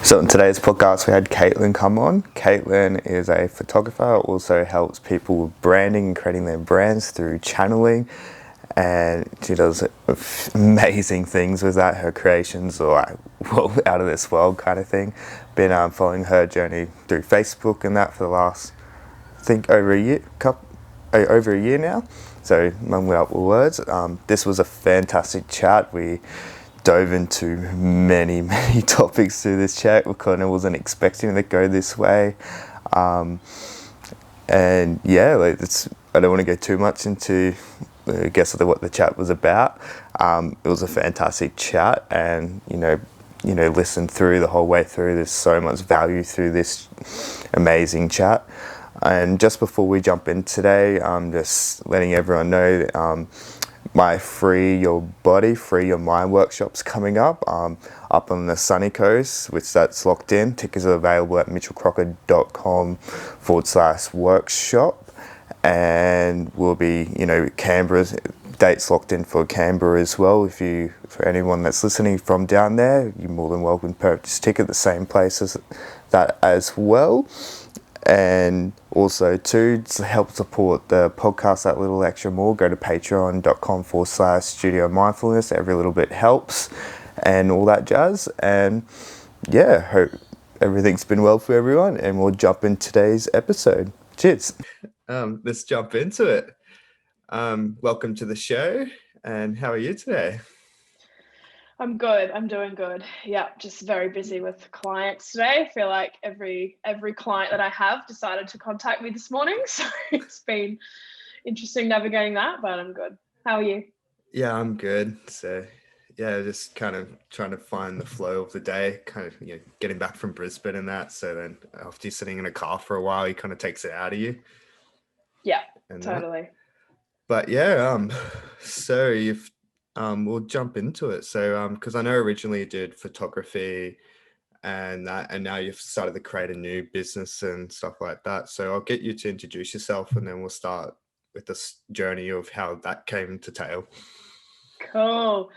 So in today's podcast, we had Caitlin come on. Caitlin is a photographer, also helps people with branding and creating their brands through channeling. And she does amazing things with that. Her creations are out of this world kind of thing. Been following her journey through Facebook and that for the last, I think, over a year now. So, without words, this was a fantastic chat. We dove into many topics through this chat. We kind of wasn't expecting it to go this way. And yeah, I don't want to go too much into, I guess, what the chat was about. It was a fantastic chat, and listen through the whole way through. There's so much value through this amazing chat. And just before we jump in today, just letting everyone know my Free Your Body, Free Your Mind workshop's coming up on the sunny coast, which that's locked in. Tickets are available at mitchellcrocker.com/workshop. And we'll be, Canberra's dates locked in for Canberra as well. For anyone that's listening from down there, you're more than welcome to purchase a ticket, the same place as that as well. And also to help support the podcast that little extra more, go to patreon.com/studio mindfulness. Every little bit helps and all that jazz. And yeah, hope everything's been well for everyone, and we'll jump in today's episode. Cheers. Let's jump into it. Welcome to the show, and how are you today? I'm good. I'm doing good. Yeah, just very busy with clients today. I feel like every client that I have decided to contact me this morning, so it's been interesting navigating that, but I'm good. How are you? Yeah, I'm good. So yeah, just kind of trying to find the flow of the day, kind of getting back from Brisbane and that. So then after you're sitting in a car for a while, he kind of takes it out of you. Yeah, And totally. But yeah, so you've we'll jump into it. So because I know originally you did photography and now you've started to create a new business and stuff like that. So I'll get you to introduce yourself, and then we'll start with this journey of how that came to tail. Cool.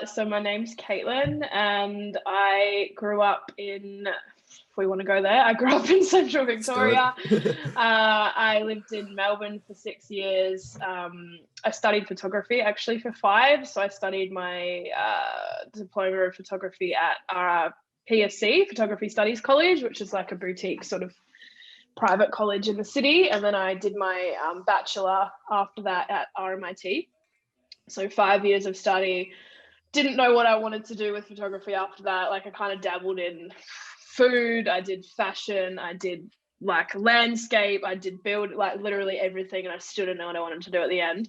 So my name's Caitlin, and I grew up in, if we want to go there, I grew up in Central Victoria. I lived in Melbourne for 6 years. I studied photography actually for 5. So I studied my diploma of photography at PSC, Photography Studies College, which is like a boutique sort of private college in the city. And then I did my bachelor after that at RMIT. So 5 years of study. Didn't know what I wanted to do with photography after that. Like I kind of dabbled in food, I did fashion, I did like landscape, I did build, like literally everything, and I still didn't know what I wanted to do at the end.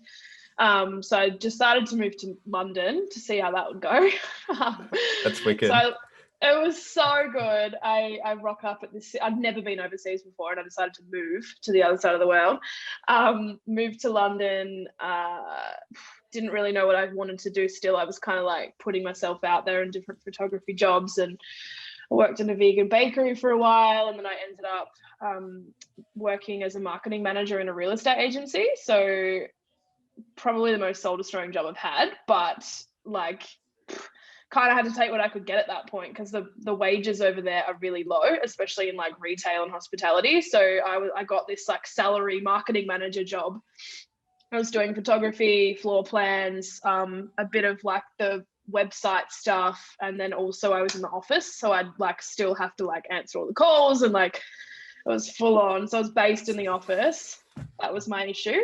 So I decided to move to London to see how that would go. That's wicked. So it was so good. I rock up at this, I'd never been overseas before, and I decided to move to the other side of the world. Moved to London, didn't really know what I wanted to do still. I was kind of like putting myself out there in different photography jobs, and I worked in a vegan bakery for a while, and then I ended up working as a marketing manager in a real estate agency. So probably the most soul destroying job I've had, but like kind of had to take what I could get at that point, because the wages over there are really low, especially in like retail and hospitality. So I got this like salary marketing manager job. I was doing photography, floor plans, a bit of like the website stuff, and then also I was in the office, so I'd like still have to like answer all the calls, and like it was full on. So I was based in the office. That was my issue.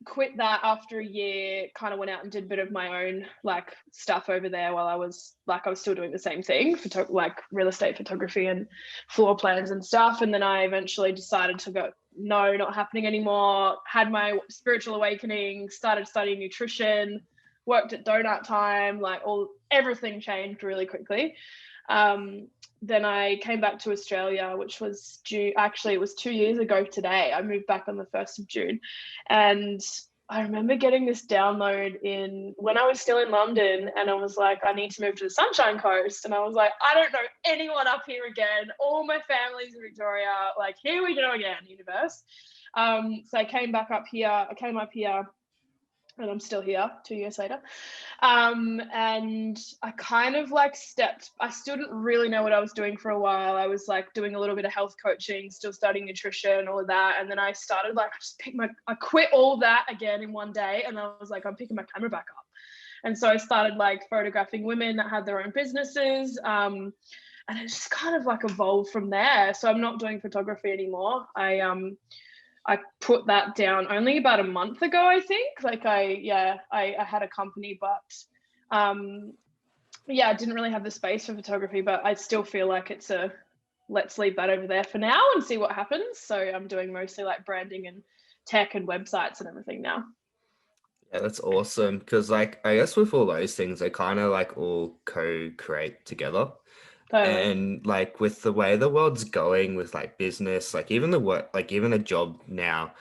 Quit that after a year, kind of went out and did a bit of my own like stuff over there while I was still doing the same thing, like real estate photography and floor plans and stuff. And then I eventually decided to go, no, not happening anymore. Had my spiritual awakening, started studying nutrition, worked at Donut Time, like everything changed really quickly. Then I came back to Australia, which was it was 2 years ago today. I moved back on the 1st of June. And I remember getting this download when I was still in London, and I was like, I need to move to the Sunshine Coast. And I was like, I don't know anyone up here again. All my family's in Victoria. Like, here we go again, universe. So I came back up here. I came up here and I'm still here 2 years later. And I kind of like I still didn't really know what I was doing for a while. I was like doing a little bit of health coaching, still studying nutrition, all of that. And then I started like, I quit all that again in one day. And I was like, I'm picking my camera back up. And so I started like photographing women that had their own businesses. And it just kind of like evolved from there. So I'm not doing photography anymore. I put that down only about a month ago, I think. Like I had a company, but I didn't really have the space for photography, but I still feel like let's leave that over there for now and see what happens. So I'm doing mostly like branding and tech and websites and everything now. Yeah, that's awesome. Because like, I guess with all those things, they kind of like all co-create together. Totally. And like with the way the world's going with like business, like even the work, like even a job now,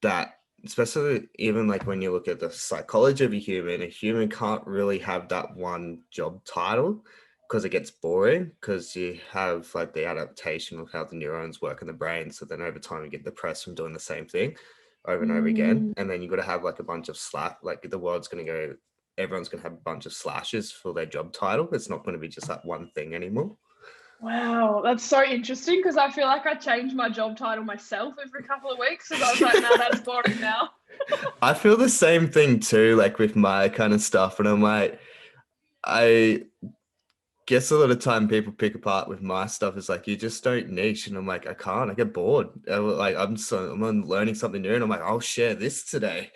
that especially even like when you look at the psychology of a human can't really have that one job title because it gets boring, because you have like the adaptation of how the neurons work in the brain. So then over time you get depressed from doing the same thing over and over again. And then you got to have like a bunch of like the world's going to go, everyone's going to have a bunch of slashes for their job title. It's not going to be just that one thing anymore. Wow, that's so interesting, because I feel like I change my job title myself every couple of weeks, because I was like, no, that's boring now. I feel the same thing too, like with my kind of stuff. And I'm like, I guess a lot of time people pick apart with my stuff is like, you just don't niche. And I'm like, I get bored. I'm learning something new, and I'm like, I'll share this today.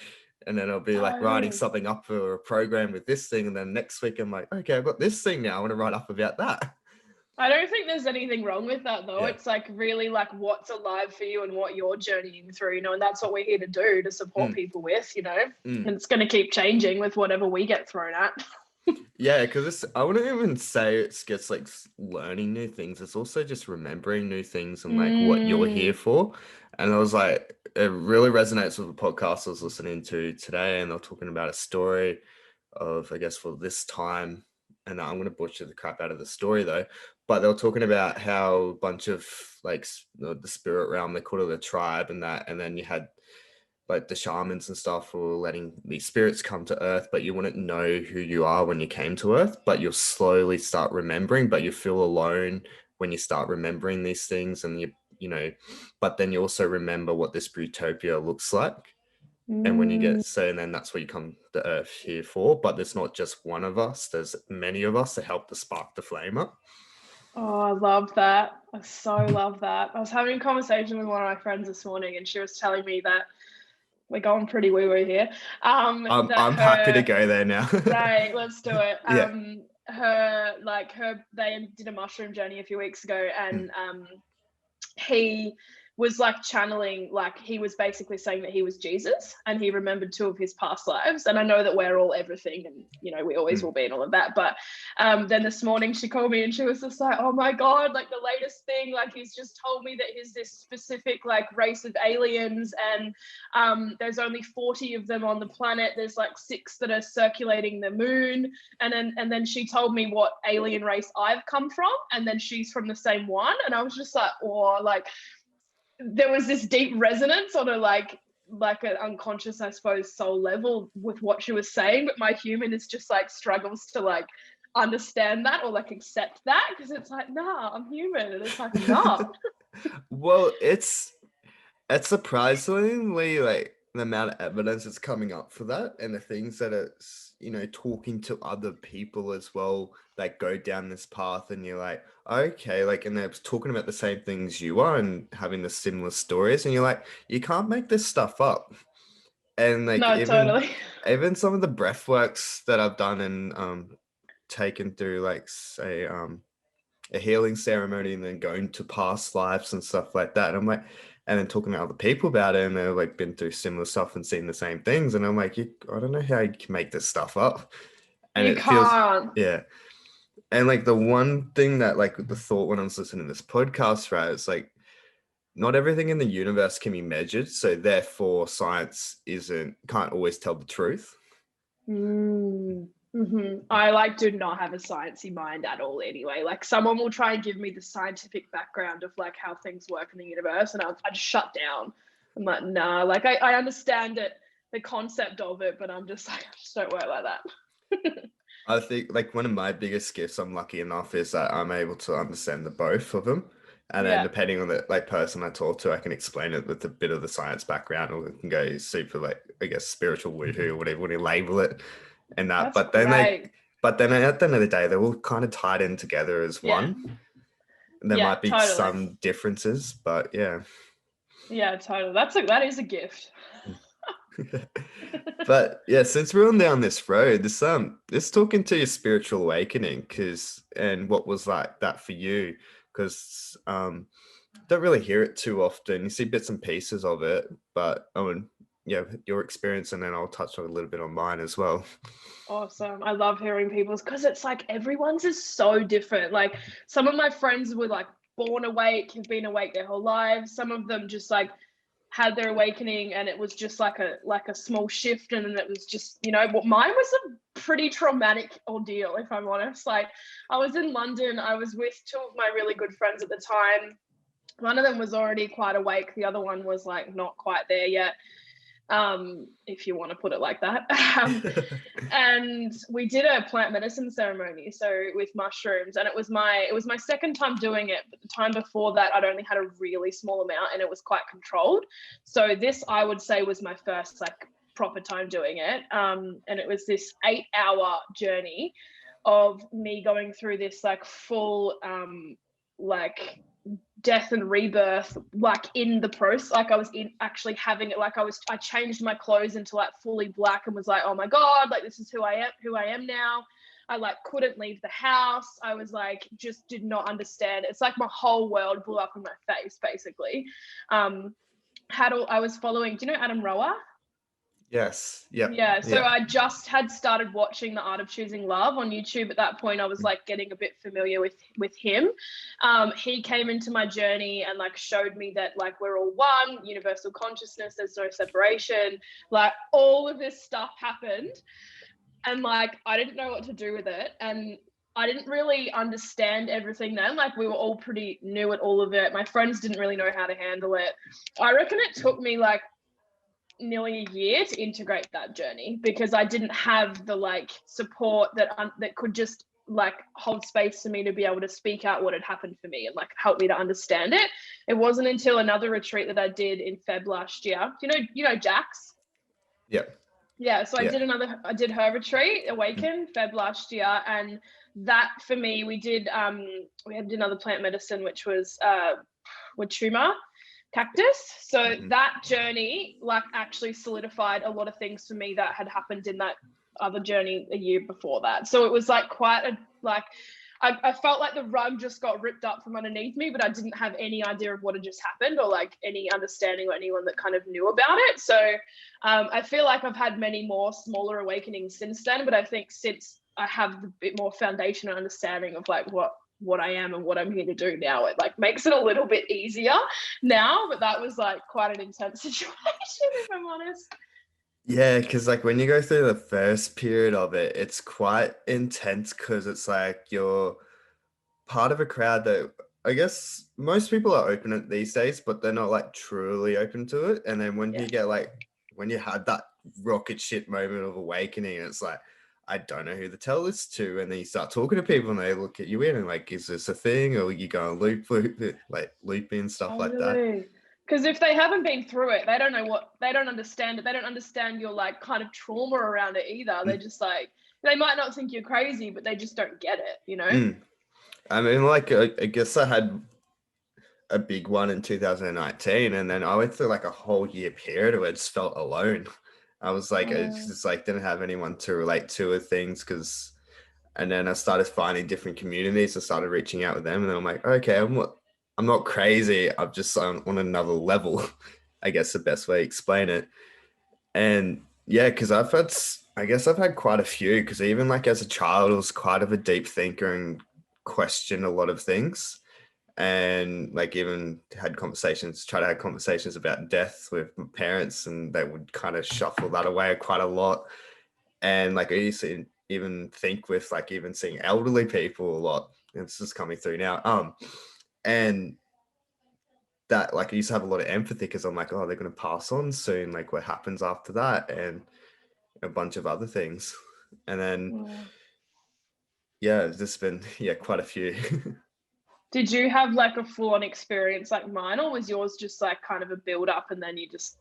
And then I'll be like writing Totally. something up for a program with this thing. And then next week I'm like, okay, I've got this thing now. I want to write up about that. I don't think there's anything wrong with that, though. Yeah. It's like really like what's alive for you and what you're journeying through, and that's what we're here to do, to support people with, and it's going to keep changing with whatever we get thrown at. Yeah, because I wouldn't even say it's just like learning new things. It's also just remembering new things and like what you're here for. And I was like, it really resonates with the podcast I was listening to today. And they're talking about a story of, I guess, for this time. And I'm going to butcher the crap out of the story though. But they were talking about how a bunch of like the spirit realm, they call it a tribe and that. And then you had like the shamans and stuff were letting these spirits come to earth, but you wouldn't know who you are when you came to earth, but you'll slowly start remembering, but you feel alone when you start remembering these things. And but then you also remember what this utopia looks like. And when you get, and then that's what you come to earth here for. But there's not just one of us, there's many of us to help to spark the flame up. Oh, I love that. I so love that. I was having a conversation with one of my friends this morning, and she was telling me that we're going pretty woo-woo here. I'm happy to go there now. Right, let's do it. Yeah. They did a mushroom journey a few weeks ago, and he was like channeling, like he was basically saying that he was Jesus and he remembered 2 of his past lives. And I know that we're all everything, and we always will be, and all of that. But then this morning she called me and she was just like, oh my God, like the latest thing, like he's just told me that he's this specific like race of aliens, and there's only 40 of them on the planet. There's like 6 that are circulating the moon. And then she told me what alien race I've come from, and then she's from the same one. And I was just like, oh, like there was this deep resonance on a like an unconscious, I suppose, soul level with what she was saying, but my human is just like struggles to like understand that or like accept that, because it's like, nah, I'm human, and it's like, I'm not. Well, it's surprisingly like the amount of evidence that's coming up for that, and the things that it's talking to other people as well that go down this path, and you're like, okay, like, and they're talking about the same things you are and having the similar stories, and you're like, you can't make this stuff up. And like, No, totally. even some of the breath works that I've done and taken through, like, say a healing ceremony, and then going to past lives and stuff like that, I'm like, and then talking to other people about it, and they've like been through similar stuff and seen the same things, and I'm like, I don't know how you can make this stuff up. And you it can't. feels, yeah. And like the one thing that like the thought when I was listening to this podcast, right, it's like not everything in the universe can be measured, so therefore science can't always tell the truth. I like do not have a sciencey mind at all anyway. Like someone will try and give me the scientific background of like how things work in the universe, and I just shut down. I'm like, nah, like I understand it the concept of it, but I'm just like, I just don't work like that. I think like one of my biggest gifts I'm lucky enough is that I'm able to understand the both of them. And then Yeah, depending on the like person I talk to, I can explain it with a bit of the science background, or it can go super like I guess spiritual woohoo or whatever you label it and that. that's great. But then at the end of the day, they're all kind of tied in together as Yeah, one. And there yeah, might be totally. some differences, but yeah. Yeah, totally. That is a gift. But yeah, since we're on down this road, this talking to your spiritual awakening, because and what was like that for you? Because don't really hear it too often. You see bits and pieces of it, but yeah, your experience, and then I'll touch on a little bit on mine as well. Awesome. I love hearing people's, because it's like everyone's is so different. Like some of my friends were like born awake, have been awake their whole lives. Some of them just like had their awakening and it was just like a small shift, and then it was just, you know, what mine was a pretty traumatic ordeal, if I'm honest. Like I was in London, I was with two of my really good friends at the time. One of them was already quite awake, the other one was like not quite there yet, if you want to put it like that. And we did a plant medicine ceremony, so with mushrooms, and it was my second time doing it, but the time before that I'd only had a really small amount and it was quite controlled. So this, I would say, was my first like proper time doing it, and it was this 8-hour journey of me going through this like full like death and rebirth, like in the process. Like I was in actually having it, like I changed my clothes into like fully black and was like, oh my god, like this is who I am now. I like couldn't leave the house. I was like, just did not understand. It's like my whole world blew up in my face basically. I was following, do you know Adam Roa? Yes. Yep. Yeah, so Yeah. I just had started watching The Art of Choosing Love on YouTube. At that point, I was like getting a bit familiar with him. He came into my journey and like showed me that like we're all one, universal consciousness, there's no separation. Like all of this stuff happened, and like I didn't know what to do with it, and I didn't really understand everything then. Like we were all pretty new at all of it. My friends didn't really know how to handle it. I reckon it took me like nearly a year to integrate that journey, because I didn't have the like support that could just like hold space for me to be able to speak out what had happened for me and like help me to understand it. It wasn't until another retreat that I did in Feb last year. You know Jax? Yep. Yeah, so Yeah. I did her retreat, Awaken, Feb last year, and that for me, we did another plant medicine, which was Wachuma cactus. So that journey like actually solidified a lot of things for me that had happened in that other journey a year before that. So it was like quite a like I felt like the rug just got ripped up from underneath me, but I didn't have any idea of what had just happened or like any understanding or anyone that kind of knew about it. So I feel like I've had many more smaller awakenings since then, but I think since I have a bit more foundation and understanding of like what I am and what I'm here to do now, it like makes it a little bit easier now. But that was like quite an intense situation, if I'm honest. Yeah, because like when you go through the first period of it, it's quite intense because it's like you're part of a crowd that I guess most people are open it these days, but they're not like truly open to it. And then when Yeah. you get like when you had that rocket ship moment of awakening, it's like I don't know who to tell this to, and then you start talking to people and they look at you in and like, is this a thing? Or you go and looping stuff like that. Totally. Because if they haven't been through it, they don't understand it. They don't understand your like kind of trauma around it either. They're just like, they might not think you're crazy, but they just don't get it, you know? I mean, like, I guess I had a big one in 2019, and then I went through like a whole year period where I just felt alone. I was like, I just like didn't have anyone to relate to with things and then I started finding different communities. I started reaching out with them, and then I'm like, okay, I'm not crazy. I'm just on another level. I guess the best way to explain it. And yeah, because I guess I've had quite a few. Because even like as a child, I was quite of a deep thinker and questioned a lot of things, and like even try to have conversations about death with my parents, and they would kind of shuffle that away quite a lot. And like I used to even think with like even seeing elderly people a lot. It's just coming through now. And that, like, I used to have a lot of empathy because I'm like, oh, they're going to pass on soon. Like, what happens after that? And a bunch of other things. And then, Wow. yeah, it's just been, quite a few. Did you have like a full-on experience like mine, or was yours just like kind of a build up and then you just,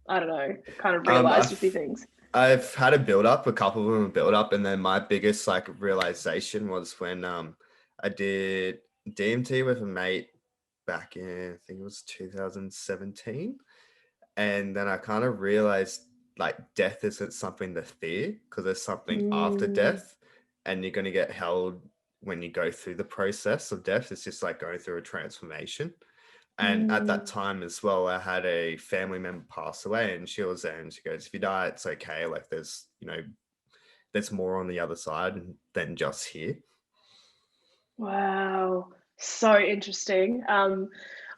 I don't know, kind of realized a few things? I've had a build up, a couple of them a build up, and then my biggest like realization was when I did DMT with a mate back in, I think it was 2017. And then I kind of realized like death isn't something to fear because there's something after death, and you're going to get held when you go through the process of death. It's just like going through a transformation. And at that time as well, I had a family member pass away, and she was there and she goes, if you die, it's okay. Like there's, there's more on the other side than just here. Wow. So interesting.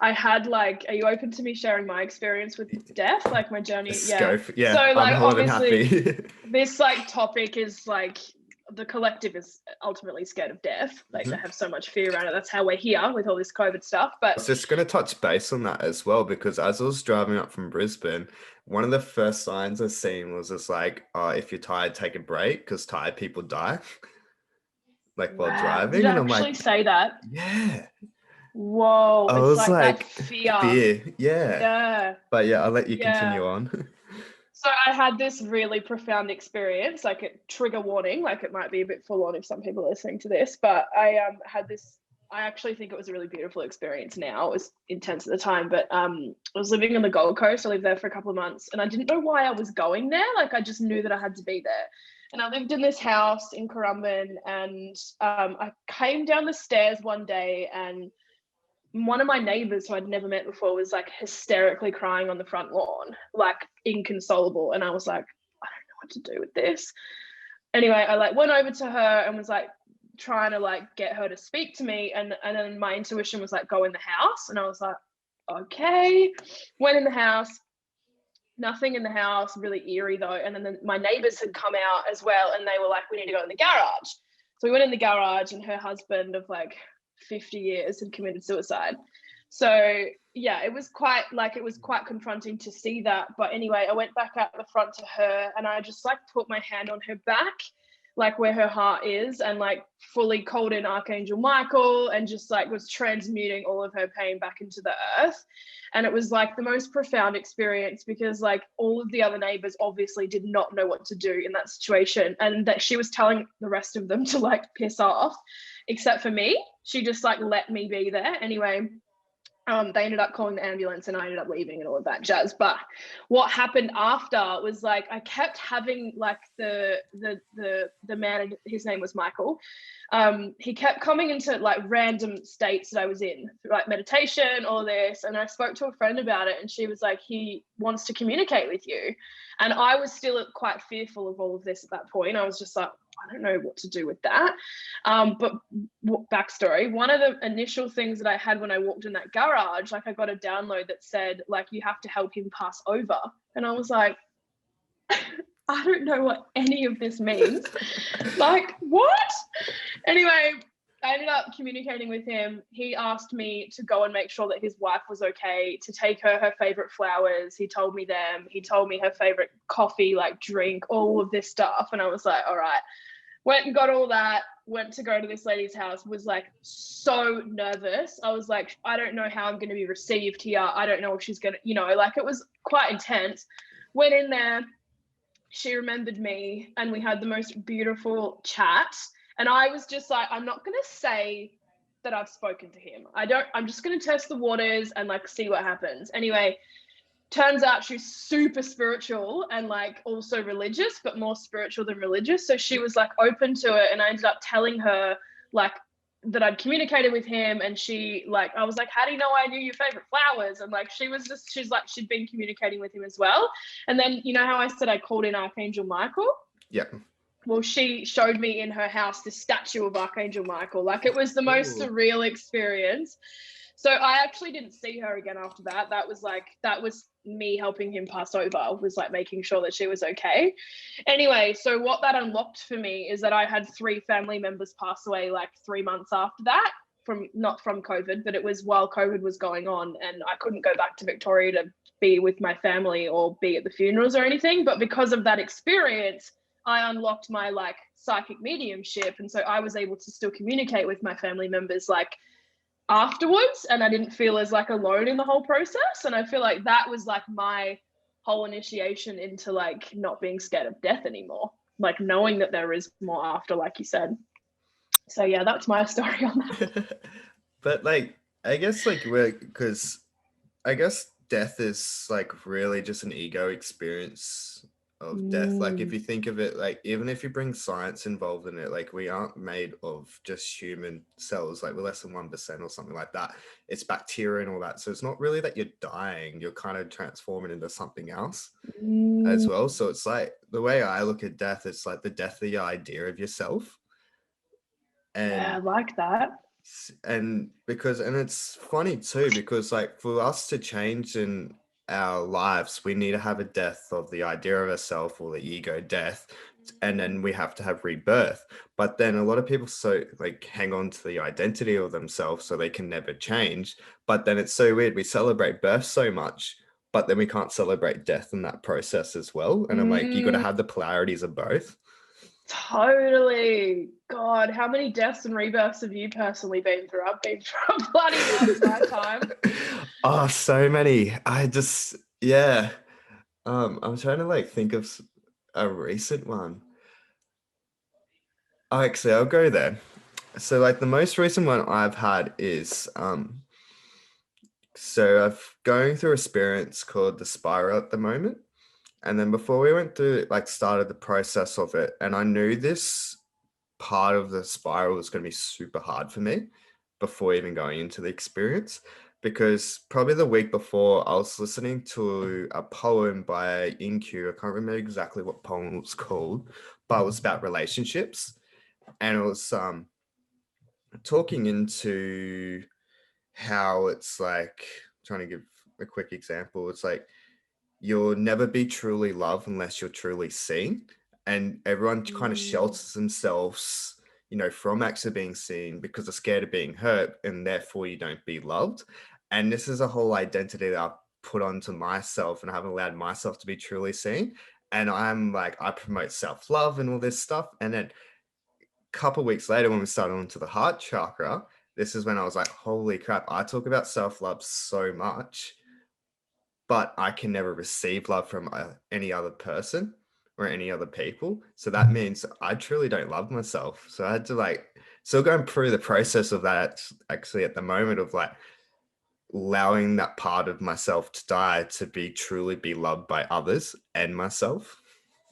I had like, are you open to me sharing my experience with death? Like my journey? Yeah. Yeah. So like, I'm more than obviously happy. this like topic is like, the collective is ultimately scared of death. Like they have so much fear around it. That's how we're here with all this COVID stuff. But I was just going to touch base on that as well, because as I was driving up from Brisbane, one of the first signs I seen was just like, if you're tired, take a break because tired people die. Like while driving. Did it And I'm actually like, say that? yeah. Whoa. I It's was like like, that fear. Yeah. Yeah. But yeah, I'll let you continue on. So I had this really profound experience, like a trigger warning, like it might be a bit full on if some people are listening to this, but I had this, I actually think it was a really beautiful experience now. It was intense at the time, but I was living on the Gold Coast. I lived there for a couple of months and I didn't know why I was going there. Like I just knew that I had to be there. And I lived in this house in Currumbin, and I came down the stairs one day and one of my neighbors who I'd never met before was like hysterically crying on the front lawn, like inconsolable. And I was like, I don't know what to do with this. Anyway, I like went over to her and was like trying to like get her to speak to me. And then my intuition was like, go in the house. And I was like, okay. Went in the house, nothing in the house, really eerie though. And then my neighbors had come out as well. And they were like, we need to go in the garage. So we went in the garage, and her husband of like 50 years had committed suicide. So yeah, it was quite confronting to see that. But anyway, I went back out the front to her and I just like put my hand on her back, like where her heart is, and like fully called in Archangel Michael and just like was transmuting all of her pain back into the earth. And it was like the most profound experience because like all of the other neighbors obviously did not know what to do in that situation, and that she was telling the rest of them to like piss off, except for me. She just like let me be there. Anyway, they ended up calling the ambulance and I ended up leaving and all of that jazz. But what happened after was like I kept having like the man, his name was Michael. He kept coming into like random states that I was in, like meditation, all this. And I spoke to a friend about it and she was like, he wants to communicate with you. And I was still quite fearful of all of this at that point. I was just like, I don't know what to do with that. But backstory, one of the initial things that I had when I walked in that garage, like I got a download that said, like, you have to help him pass over. And I was like, I don't know what any of this means. Like, what? Anyway, I ended up communicating with him. He asked me to go and make sure that his wife was okay, to take her favorite flowers. He told me them. He told me her favorite coffee, like drink, all of this stuff. And I was like, all right. Went and got all that, went to go to this lady's house, was like so nervous. I was like, I don't know how I'm going to be received here. I don't know if she's going to, like it was quite intense. Went in there. She remembered me and we had the most beautiful chat. And I was just like, I'm not going to say that I've spoken to him. I'm just going to test the waters and like see what happens. Anyway, turns out she's super spiritual and like also religious, but more spiritual than religious. So she was like open to it. And I ended up telling her like that I'd communicated with him. And she like, I was like, how do you know I knew your favorite flowers? And like, she's like, she'd been communicating with him as well. And then, you know how I said I called in Archangel Michael? Yeah. Well, she showed me in her house the statue of Archangel Michael. Like it was the most surreal experience. So I actually didn't see her again after that. That was me helping him pass over, was like making sure that she was okay. Anyway, so what that unlocked for me is that I had 3 family members pass away like 3 months after that not from COVID, but it was while COVID was going on, and I couldn't go back to Victoria to be with my family or be at the funerals or anything. But because of that experience, I unlocked my like psychic mediumship, and so I was able to still communicate with my family members like afterwards, and I didn't feel as like alone in the whole process. And I feel like that was like my whole initiation into like not being scared of death anymore, like knowing that there is more after, like you said. So yeah, that's my story on that. But like, I guess like because I guess death is like really just an ego experience of death. Like if you think of it, like even if you bring science involved in it, like we aren't made of just human cells, like we're less than 1% or something like that. It's bacteria and all that. So it's not really that you're dying, you're kind of transforming into something else as well. So it's like the way I look at death, it's like the death of your idea of yourself. And yeah, I like that. and it's funny too, because like for us to change in our lives, we need to have a death of the idea of ourselves, or the ego death, and then we have to have rebirth. But then a lot of people so like hang on to the identity of themselves so they can never change. But then it's so weird, we celebrate birth so much, but then we can't celebrate death in that process as well. And I'm like, you got to have the polarities of both. Totally. God, how many deaths and rebirths have you personally been through? I've been through a bloody lot lifetime. Oh, so many. I just, yeah. I'm trying to like think of a recent one. Oh, actually, I'll go there. So like the most recent one I've had is so I've going through a experience called the spiral at the moment. And then before we went through like started the process of it, and I knew this part of the spiral was going to be super hard for me before even going into the experience, because probably the week before I was listening to a poem by InQ. I can't remember exactly what poem it was called, but it was about relationships, and it was talking into how it's like, trying to give a quick example, it's like you'll never be truly loved unless you're truly seen. And everyone kind of shelters themselves, you know, from actually being seen because they're scared of being hurt, and therefore you don't be loved. And this is a whole identity that I've put onto myself, and I haven't allowed myself to be truly seen. And I'm like, I promote self-love and all this stuff. And then a couple of weeks later, when we started onto the heart chakra, this is when I was like, holy crap, I talk about self-love so much, but I can never receive love from any other person or any other people. So that means I truly don't love myself. So I had to like, still going through the process of that actually at the moment of like allowing that part of myself to die to be truly be loved by others and myself.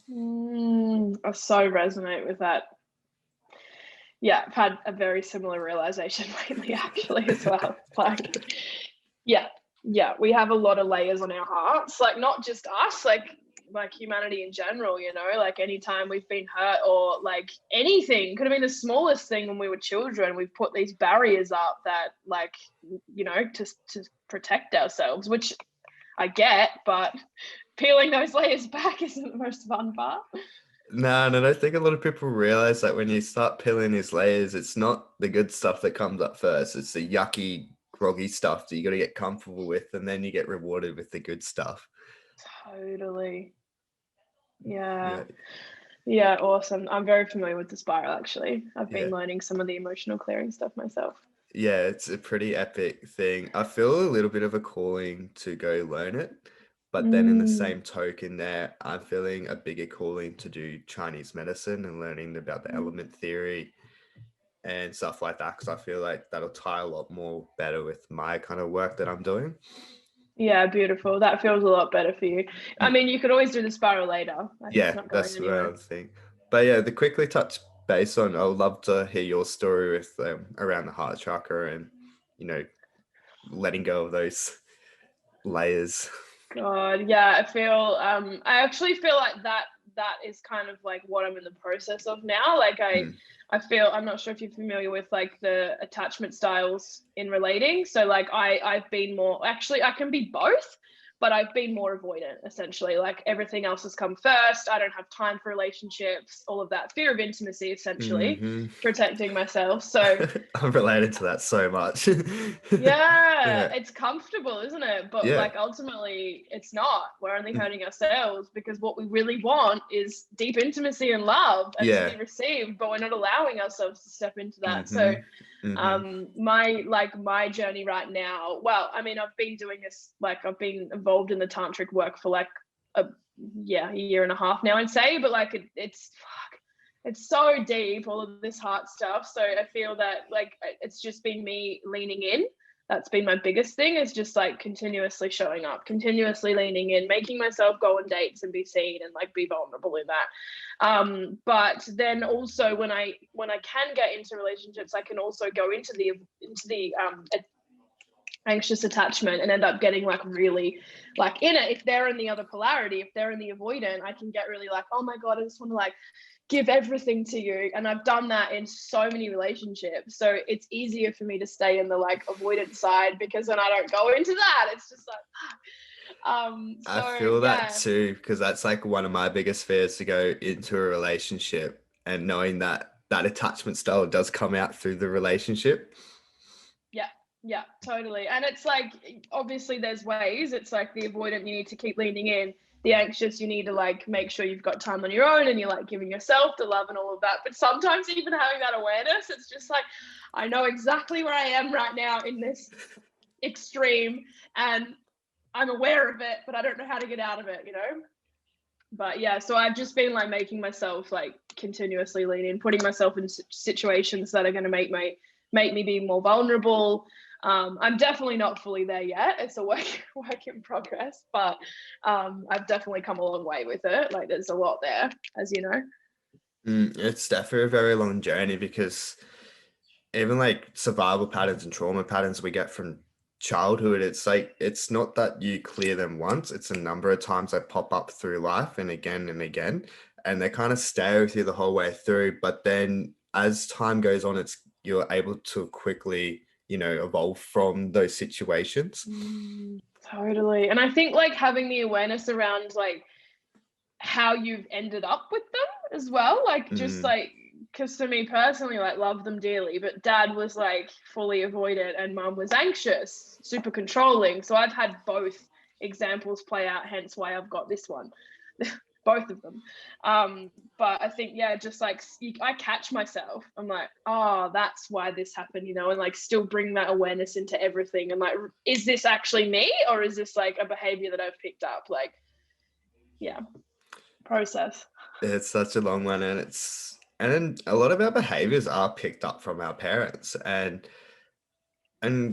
I so resonate with that. Yeah, I've had a very similar realization lately actually as well. Like, yeah, we have a lot of layers on our hearts, like not just us, like humanity in general, you know, like anytime we've been hurt or like anything, could have been the smallest thing when we were children, we've put these barriers up that like, you know, to protect ourselves, which I get, but peeling those layers back isn't the most fun part. No, and I don't think a lot of people realize that when you start peeling these layers, it's not the good stuff that comes up first. It's the yucky, groggy stuff that you got to get comfortable with, and then you get rewarded with the good stuff. Totally. Yeah, awesome. I'm very familiar with the spiral actually. I've been learning some of the emotional clearing stuff myself. Yeah, it's a pretty epic thing. I feel a little bit of a calling to go learn it, but then in the same token there, I'm feeling a bigger calling to do Chinese medicine and learning about the element theory and stuff like that, because I feel like that'll tie a lot more better with my kind of work that I'm doing. Yeah, beautiful. That feels a lot better for you. I mean, you could always do the spiral later. Like, it's not going That's the anywhere. other thing. But yeah, the quickly touch base on, I would love to hear your story with around the heart chakra and, you know, letting go of those layers. God, yeah, I actually feel like that is kind of like what I'm in the process of now. Like I feel, I'm not sure if you're familiar with like the attachment styles in relating. So like I've been more, actually I can be both, but I've been more avoidant, essentially. Like everything else has come first. I don't have time for relationships, all of that fear of intimacy, essentially, protecting myself. So I'm related to that so much. yeah, it's comfortable, isn't it? But Yeah. like ultimately it's not. We're only hurting ourselves, because what we really want is deep intimacy and love and to be received, but we're not allowing ourselves to step into that. So my journey right now, well, I mean, I've been doing this, like I've been involved in the tantric work for like a year and a half now, I'd say, but like it's so deep, all of this heart stuff. So I feel that like it's just been me leaning in. That's been my biggest thing, is just like continuously showing up, continuously leaning in, making myself go on dates and be seen and like be vulnerable in that. But then also when I can get into relationships, I can also go into the anxious attachment and end up getting like really like in it. If they're in the other polarity, if they're in the avoidant, I can get really like, oh my God, I just want to like give everything to you. And I've done that in so many relationships. So it's easier for me to stay in the like avoidant side, because then I don't go into that. It's just like, I feel that too, because that's like one of my biggest fears, to go into a relationship and knowing that that attachment style does come out through the relationship. Yeah, totally. And it's like, obviously there's ways. It's like the avoidant, you need to keep leaning in. The anxious, you need to like make sure you've got time on your own and you're like giving yourself the love and all of that. But sometimes even having that awareness, it's just like, I know exactly where I am right now in this extreme, and I'm aware of it, but I don't know how to get out of it, you know? But yeah, so I've just been like making myself like continuously lean in, putting myself in situations that are going to make me be more vulnerable. I'm definitely not fully there yet. It's a work in progress, but I've definitely come a long way with it. Like there's a lot there, as you know. It's definitely a very long journey, because even like survival patterns and trauma patterns we get from childhood, it's like, it's not that you clear them once, it's a number of times they pop up through life and again, and they kind of stay with you the whole way through. But then as time goes on, you're able to quickly, evolve from those situations. Totally. And I think like having the awareness around like how you've ended up with them as well, like just like, because for me personally, like love them dearly, but dad was like fully avoidant and mum was anxious, super controlling. So I've had both examples play out, hence why I've got this one. Both of them. But I think, yeah, just like I catch myself. I'm like, oh, that's why this happened, and like still bring that awareness into everything. And like, is this actually me, or is this like a behavior that I've picked up? Like, yeah, process. It's such a long one, and then a lot of our behaviors are picked up from our parents, and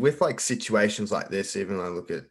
with like situations like this, even I look at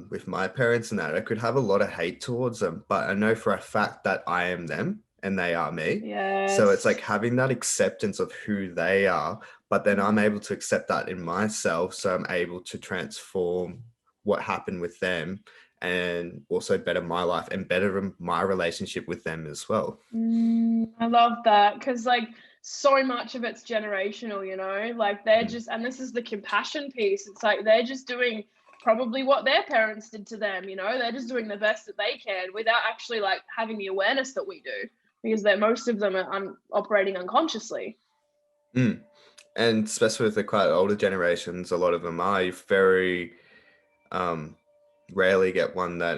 with my parents and that, I could have a lot of hate towards them, but I know for a fact that I am them and they are me. Yes. So it's like having that acceptance of who they are, but then I'm able to accept that in myself. So I'm able to transform what happened with them, and also better my life and better my relationship with them as well. I love that, because like so much of it's generational, like they're just, and this is the compassion piece. It's like they're just doing probably what their parents did to them, they're just doing the best that they can without actually like having the awareness that we do, because most of them are operating unconsciously. And especially with the quite older generations, a lot of them are, you very rarely get one that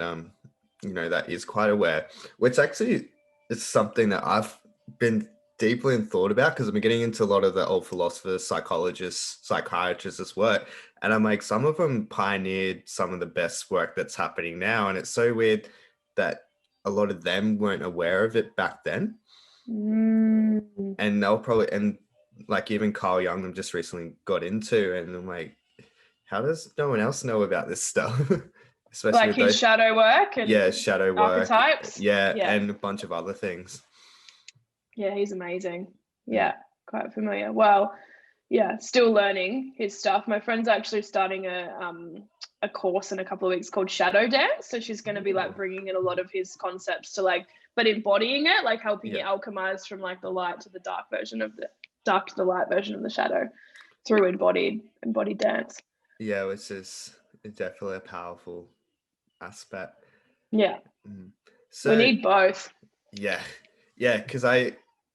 that is quite aware, which actually is something that I've been deeply and thought about, because I've been getting into a lot of the old philosophers, psychologists, psychiatrists' work, and I'm like, some of them pioneered some of the best work that's happening now, and it's so weird that a lot of them weren't aware of it back then. And they'll probably, and like even Carl Jung, I'm just recently got into, and I'm like, how does no one else know about this stuff? Especially like with his those shadow work and shadow work, archetypes. yeah, and a bunch of other things. Yeah, he's amazing. Yeah, quite familiar. Well, yeah, still learning his stuff. My friend's actually starting a course in a couple of weeks called Shadow Dance. So she's going to be like bringing in a lot of his concepts to like, but embodying it, like helping you alchemize from like the light to the dark version of the dark to the light version of the shadow through embodied dance. Yeah, which is definitely a powerful aspect. Yeah. So we need both. yeah, because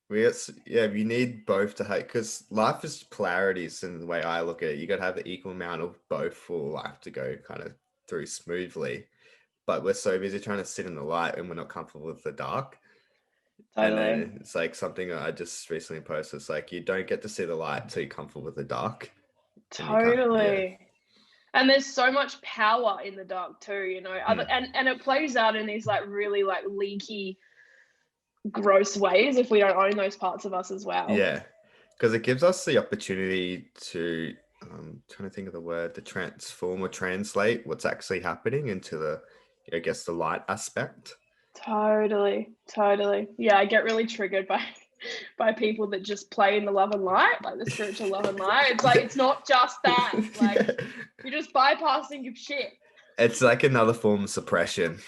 we need both to have, because life is polarities, and the way I look at it, you got to have the equal amount of both for life to go kind of through smoothly. But we're so busy trying to sit in the light and we're not comfortable with the dark. Totally. And then it's like something I just recently posted. It's like you don't get to see the light until you're comfortable with the dark. Totally. And there's so much power in the dark too, you know. And it plays out in these like really like leaky, gross ways if we don't own those parts of us as well. Yeah, because it gives us the opportunity to trying to think of the word, to transform or translate what's actually happening into the, I guess, the light aspect. Totally. Yeah, I get really triggered by people that just play in the love and light, like the spiritual love and light. It's like, it's not just that. Like, you're just bypassing your shit. It's like another form of suppression,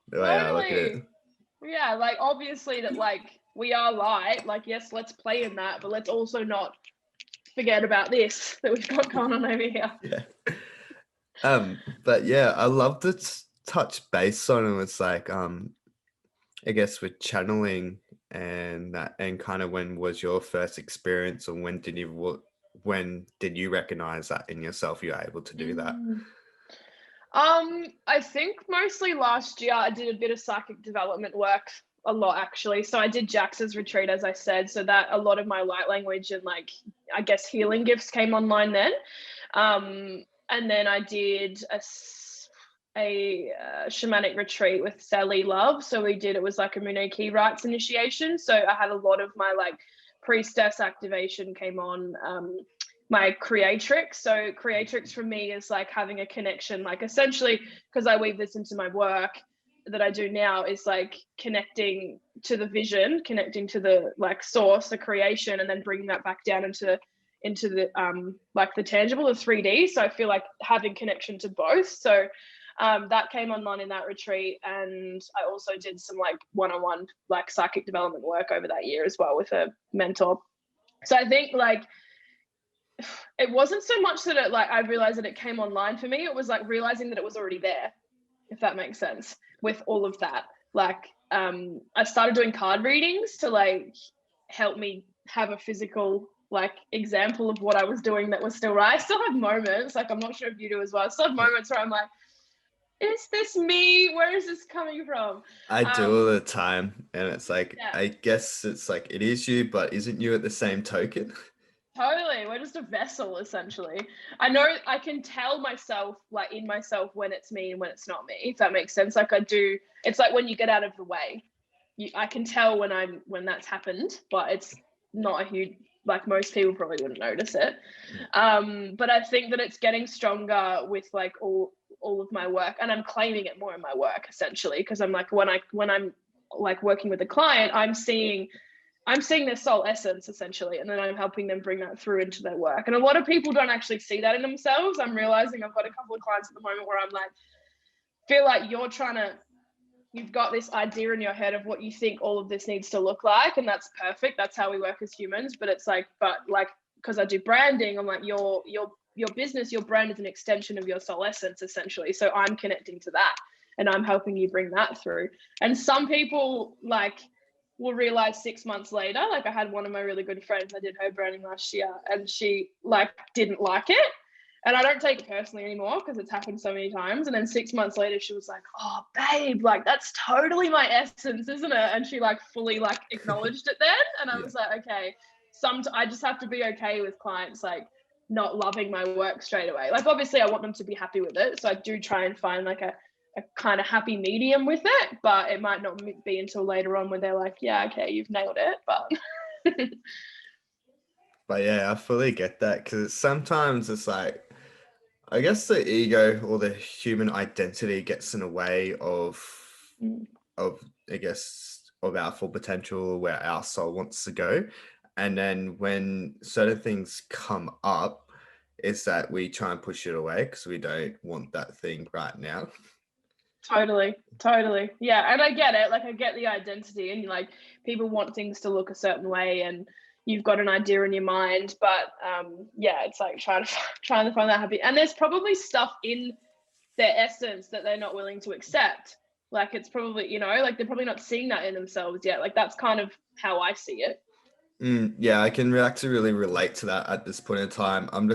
the way I look at it. Yeah, like obviously that like we are light, like yes, let's play in that, but let's also not forget about this that we've got going on over here. Yeah. But yeah, I love to touch base on it. It's like I guess with channeling and that, and kind of when was your first experience, or when did you recognize that in yourself you were able to do that? I think mostly last year I did a bit of psychic development work, a lot actually. So I did Jax's retreat, as I said, so that a lot of my light language and like I guess healing gifts came online then. And then I did a shamanic retreat with Sally Love. So it was like a Munich rites initiation. So I had a lot of my like priestess activation came on, my Creatrix. So Creatrix for me is like having a connection, like essentially, because I weave this into my work that I do now, is like connecting to the vision, connecting to the like source, the creation, and then bringing that back down into the like the tangible, the 3D. So I feel like having connection to both. So that came online in that retreat, and I also did some like one-on-one like psychic development work over that year as well with a mentor. So I think like it wasn't so much that it like I realized that it came online for me. It was like realizing that it was already there, if that makes sense, with all of that. Like I started doing card readings to like help me have a physical like example of what I was doing that was still right. I still have moments, like I'm not sure if you do as well. I still have moments where I'm like, is this me? Where is this coming from? I do all the time, and it's like, I guess it's like it is you, but isn't you at the same token? Totally. We're just a vessel, essentially. I know I can tell myself, like in myself, when it's me and when it's not me, if that makes sense. Like I do, it's like when you get out of the way, I can tell when that's happened, but it's not a huge, like most people probably wouldn't notice it. But I think that it's getting stronger with like all of my work, and I'm claiming it more in my work essentially, because I'm like, when I'm like working with a client, I'm seeing their soul essence essentially, and then I'm helping them bring that through into their work. And a lot of people don't actually see that in themselves. I'm realizing I've got a couple of clients at the moment where I'm like, feel like you've got this idea in your head of what you think all of this needs to look like, and that's perfect. That's how we work as humans. But it's like, because I do branding, I'm like, your business, your brand is an extension of your soul essence essentially. So I'm connecting to that, and I'm helping you bring that through. And some people like will realize 6 months later. Like I had one of my really good friends, I did her branding last year, and she like didn't like it. And I don't take it personally anymore because it's happened so many times. And then 6 months later, she was like, oh, babe, like that's totally my essence, isn't it? And she like fully like acknowledged it then. And I was like, okay, I just have to be okay with clients like not loving my work straight away. Like obviously I want them to be happy with it. So I do try and find like a kind of happy medium with it, but it might not be until later on when they're like, yeah, okay, you've nailed it. But yeah, I fully get that, because sometimes it's like, I guess the ego or the human identity gets in the way of I guess of our full potential, where our soul wants to go. And then when certain things come up, it's that we try and push it away because we don't want that thing right now. Totally. Yeah, and I get it. Like I get the identity, and like people want things to look a certain way, and you've got an idea in your mind, but yeah, it's like trying to find that happy. And there's probably stuff in their essence that they're not willing to accept. Like it's probably, you know, like they're probably not seeing that in themselves yet. Like that's kind of how I see it. Yeah, I can actually really relate to that at this point in time. I'm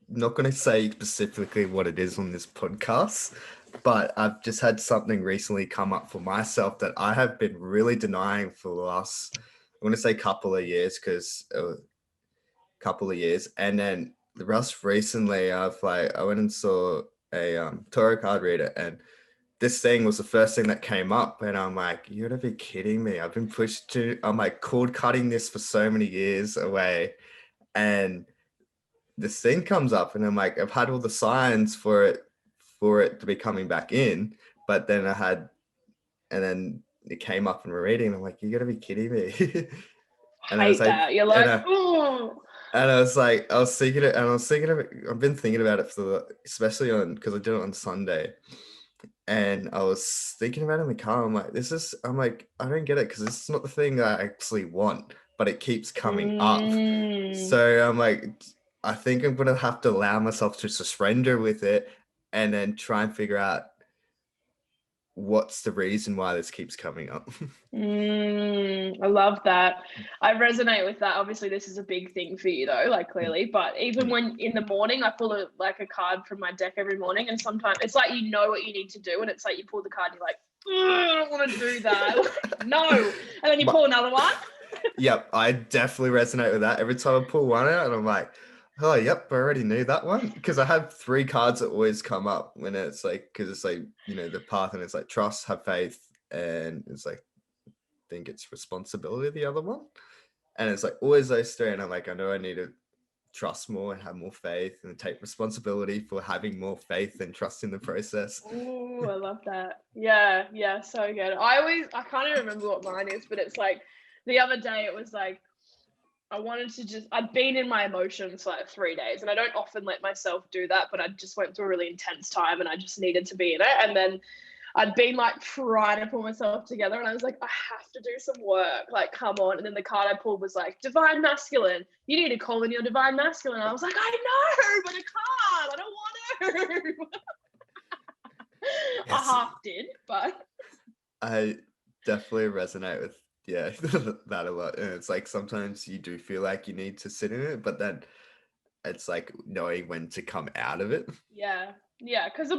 not going to say specifically what it is on this podcast, but I've just had something recently come up for myself that I have been really denying for the last, I want to say couple of years, and then the rest recently I went and saw a tarot card reader, and this thing was the first thing that came up, and I'm like, you gotta be kidding me. I'm like cord cutting this for so many years away, and this thing comes up, and I'm like, I've had all the signs for it to be coming back in, but then and then it came up in reading, and I'm like, you gotta be kidding me. And I was Hate like, that. You're like, oh. and I was like, I've been thinking about it especially because I did it on Sunday. And I was thinking about it in the car. I'm like, I don't get it, because this is not the thing that I actually want, but it keeps coming up. So I'm like, I think I'm going to have to allow myself to surrender with it and then try and figure out what's the reason why this keeps coming up. I love that. I resonate with that. Obviously, this is a big thing for you though, like clearly, but even when in the morning, I pull a card from my deck every morning, and sometimes it's like, you know what you need to do, and it's like you pull the card and you're like, I don't want to do that. No. And then you pull another one. Yep, I definitely resonate with that. Every time I pull one out, and I'm like, oh, yep, I already knew that one. Because I have 3 cards that always come up when it's like, because it's like, you know, the path, and it's like trust, have faith, and it's like, I think it's responsibility, the other one. And it's like always those 3. And I'm like, I know I need to trust more and have more faith and take responsibility for having more faith and trust in the process. Oh, I love that. Yeah, so good. I can't even remember what mine is, but it's like the other day it was like, I'd been in my emotions for like 3 days, and I don't often let myself do that, but I just went through a really intense time and I just needed to be in it. And then I'd been like trying to pull myself together, and I was like, I have to do some work, like, come on. And then the card I pulled was like, divine masculine. You need to call in your divine masculine. And I was like, I know, but I can't. I don't want to. Yes. I half did, but. I definitely resonate with that a lot. And it's like sometimes you do feel like you need to sit in it, but then it's like knowing when to come out of it. Yeah, because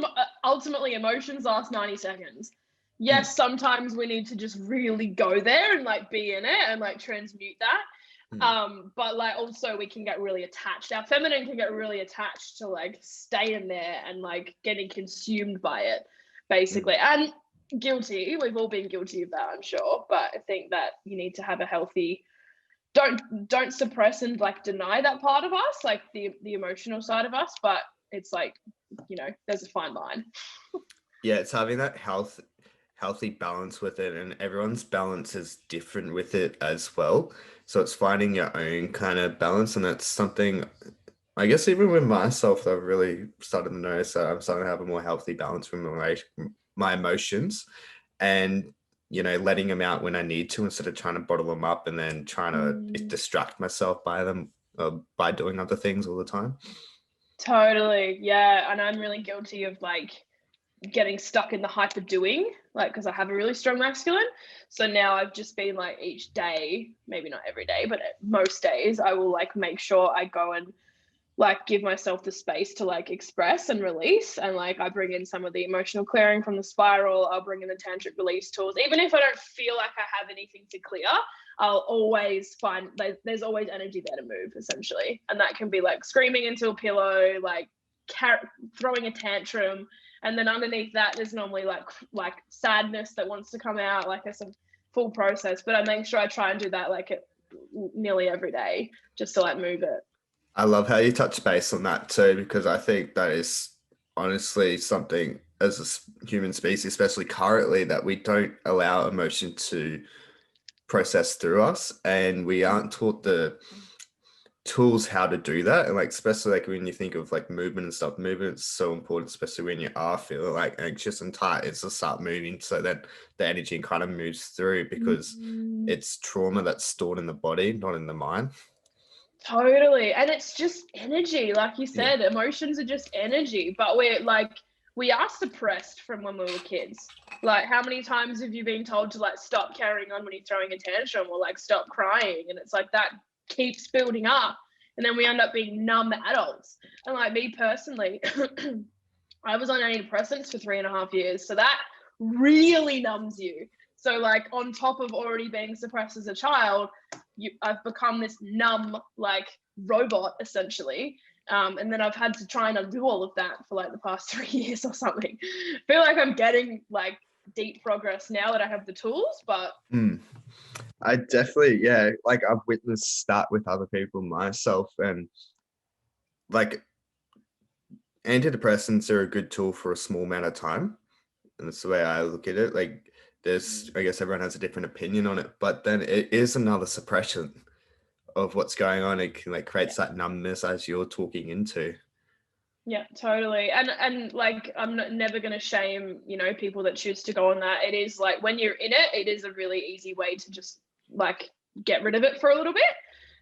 ultimately emotions last 90 seconds. Yes, sometimes we need to just really go there and like be in it and like transmute that. But like also we can get really attached. Our feminine can get really attached to like stay in there and like getting consumed by it, basically. And guilty. We've all been guilty of that, I'm sure. But I think that you need to have a healthy, don't suppress and like deny that part of us, like the emotional side of us. But it's like, you know, there's a fine line. Yeah, it's having that healthy balance with it, and everyone's balance is different with it as well. So it's finding your own kind of balance, and that's something, I guess, even with myself, I've really started to notice that I'm starting to have a more healthy balance with my emotions, and, you know, letting them out when I need to, instead of trying to bottle them up and then trying to distract myself by them, by doing other things all the time. Totally. Yeah. And I'm really guilty of like getting stuck in the hyper doing, like, because I have a really strong masculine. So now I've just been like, each day, maybe not every day, but most days, I will like make sure I go and like give myself the space to like express and release. And like I bring in some of the emotional clearing from the spiral. I'll bring in the tantric release tools. Even if I don't feel like I have anything to clear, I'll always find there's always energy there to move, essentially. And that can be like screaming into a pillow, like throwing a tantrum. And then underneath that, there's normally like sadness that wants to come out. Like it's a full process, but I make sure I try and do that like nearly every day, just to like move it. I love how you touch base on that too, because I think that is honestly something as a human species, especially currently, that we don't allow emotion to process through us, and we aren't taught the tools how to do that. And like, especially like when you think of like movement and stuff, movement is so important, especially when you are feeling like anxious and tight. It's to start moving so that the energy kind of moves through, because it's trauma that's stored in the body, not in the mind. Totally. And it's just energy. Like you said, emotions are just energy, but we're like, we are suppressed from when we were kids. Like, how many times have you been told to like stop carrying on when you're throwing a tantrum, or like stop crying? And it's like that keeps building up, and then we end up being numb adults. And like me personally, I was on antidepressants for 3.5 years, so that really numbs you. So like on top of already being suppressed as a child, I've become this numb like robot essentially. And then I've had to try and undo all of that for like the past 3 years or something. I feel like I'm getting like deep progress now that I have the tools, but I definitely, yeah, like I've witnessed that with other people myself, and like antidepressants are a good tool for a small amount of time. And that's the way I look at it. Like there's, I guess everyone has a different opinion on it, but then it is another suppression of what's going on. It can like creates that numbness as you're talking into. Yeah, totally. And like I'm never going to shame, you know, people that choose to go on that. It is like when you're in it, it is a really easy way to just like get rid of it for a little bit.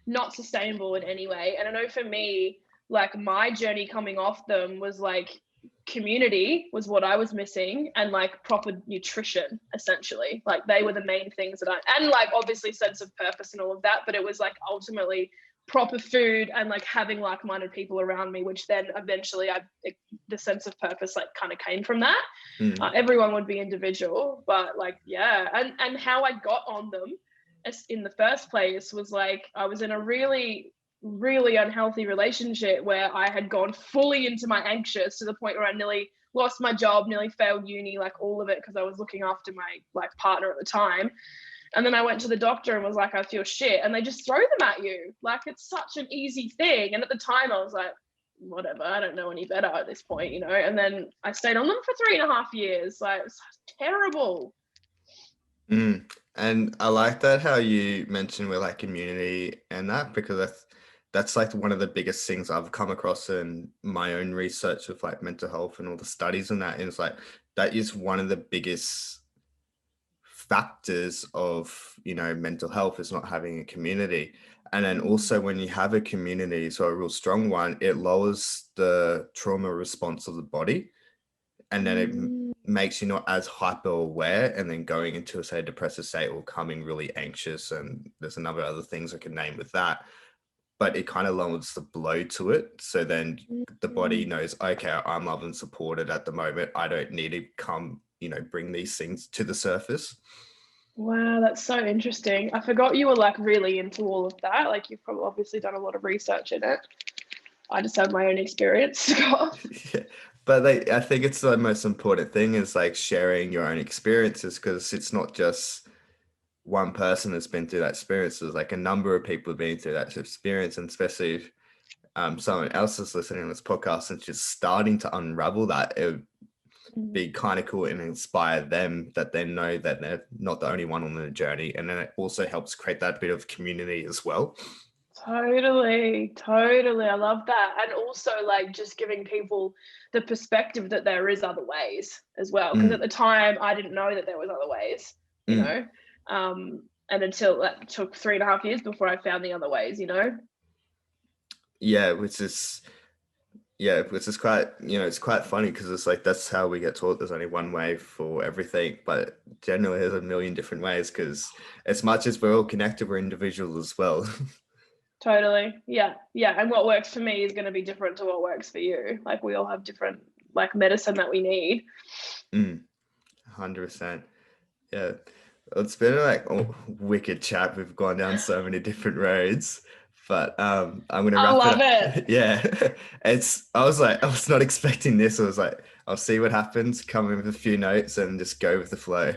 Not sustainable in any way. And I know for me, like my journey coming off them was like community was what I was missing, and like proper nutrition essentially. Like they were the main things that and like obviously sense of purpose and all of that, but it was like ultimately proper food and like having like-minded people around me, which then eventually the sense of purpose like kind of came from that. Everyone would be individual, but like yeah, and how I got on them in the first place was like I was in a really unhealthy relationship where I had gone fully into my anxious to the point where I nearly lost my job, nearly failed uni, like all of it because I was looking after my like partner at the time. And then I went to the doctor and was like, I feel shit. And they just throw them at you. Like, it's such an easy thing. And at the time I was like, whatever, I don't know any better at this point, you know? And then I stayed on them for 3.5 years. Like, it's terrible. And I like that how you mentioned with like community and that, because that's like one of the biggest things I've come across in my own research with like mental health and all the studies and that is like, that is one of the biggest factors of, you know, mental health is not having a community. And then also when you have a community, so a real strong one, it lowers the trauma response of the body. And then it makes you not as hyper aware, and then going into say a depressive state or becoming really anxious. And there's other things I can name with that, but it kind of lowers the blow to it. So then the body knows, okay, I'm loved and supported at the moment. I don't need to come, you know, bring these things to the surface. Wow, that's so interesting. I forgot you were like really into all of that. Like you've probably obviously done a lot of research in it. I just have my own experience to go off. Yeah. But like, I think it's the most important thing is like sharing your own experiences, because it's not just one person that's been through that experience. There's like a number of people have been through that experience, and especially if someone else is listening to this podcast and just starting to unravel that, it would be kind of cool and inspire them that they know that they're not the only one on the journey. And then it also helps create that bit of community as well. Totally. I love that. And also like just giving people the perspective that there is other ways as well. Because at the time I didn't know that there was other ways, you know, and until that took 3.5 years before I found the other ways, you know? Yeah, which is quite, you know, it's quite funny because it's like, that's how we get taught there's only one way for everything, but generally there's a million different ways, because as much as we're all connected, we're individuals as well. Totally. Yeah. And what works for me is going to be different to what works for you. Like we all have different like medicine that we need. 100%. Yeah. It's been like wicked chat. We've gone down so many different roads, but I'm going to wrap love it. Yeah. I was not expecting this. I was like, I'll see what happens, come in with a few notes and just go with the flow.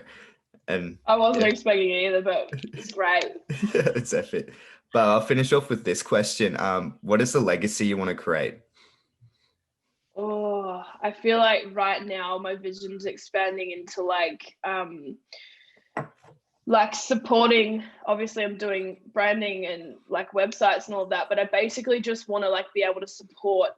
And I wasn't expecting it either, but it's great. Yeah, it's epic. But I'll finish off with this question. What is the legacy you want to create? Oh, I feel like right now my vision's expanding into like supporting, obviously I'm doing branding and like websites and all of that, but I basically just want to like be able to support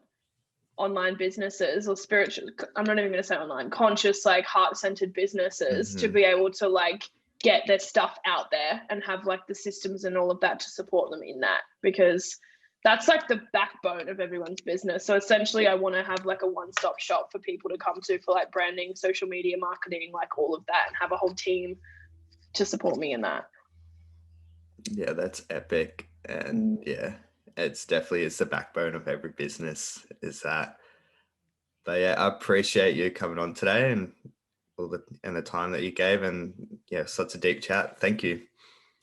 online businesses or spiritual, I'm not even going to say online, conscious, like heart-centered businesses to be able to like get their stuff out there and have like the systems and all of that to support them in that, because that's like the backbone of everyone's business. So essentially I want to have like a one-stop shop for people to come to for like branding, social media marketing, like all of that, and have a whole team to support me in that. Yeah, that's epic. And yeah, it's the backbone of every business, is that. But yeah, I appreciate you coming on today and the time that you gave, and yeah, such a deep chat. Thank you.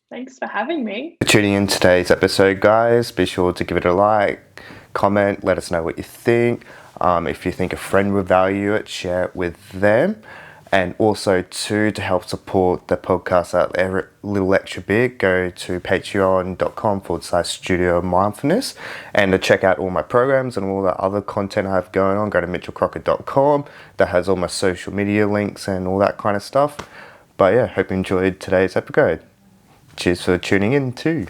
Thanks for having me. For tuning in today's episode, guys. Be sure to give it a like, comment, let us know what you think. If you think a friend would value it, share it with them. And also, too, to help support the podcast out there a little extra bit, go to patreon.com/studio mindfulness. And to check out all my programs and all the other content I have going on, go to mitchellcrocker.com. That has all my social media links and all that kind of stuff. But yeah, hope you enjoyed today's episode. Cheers for tuning in too.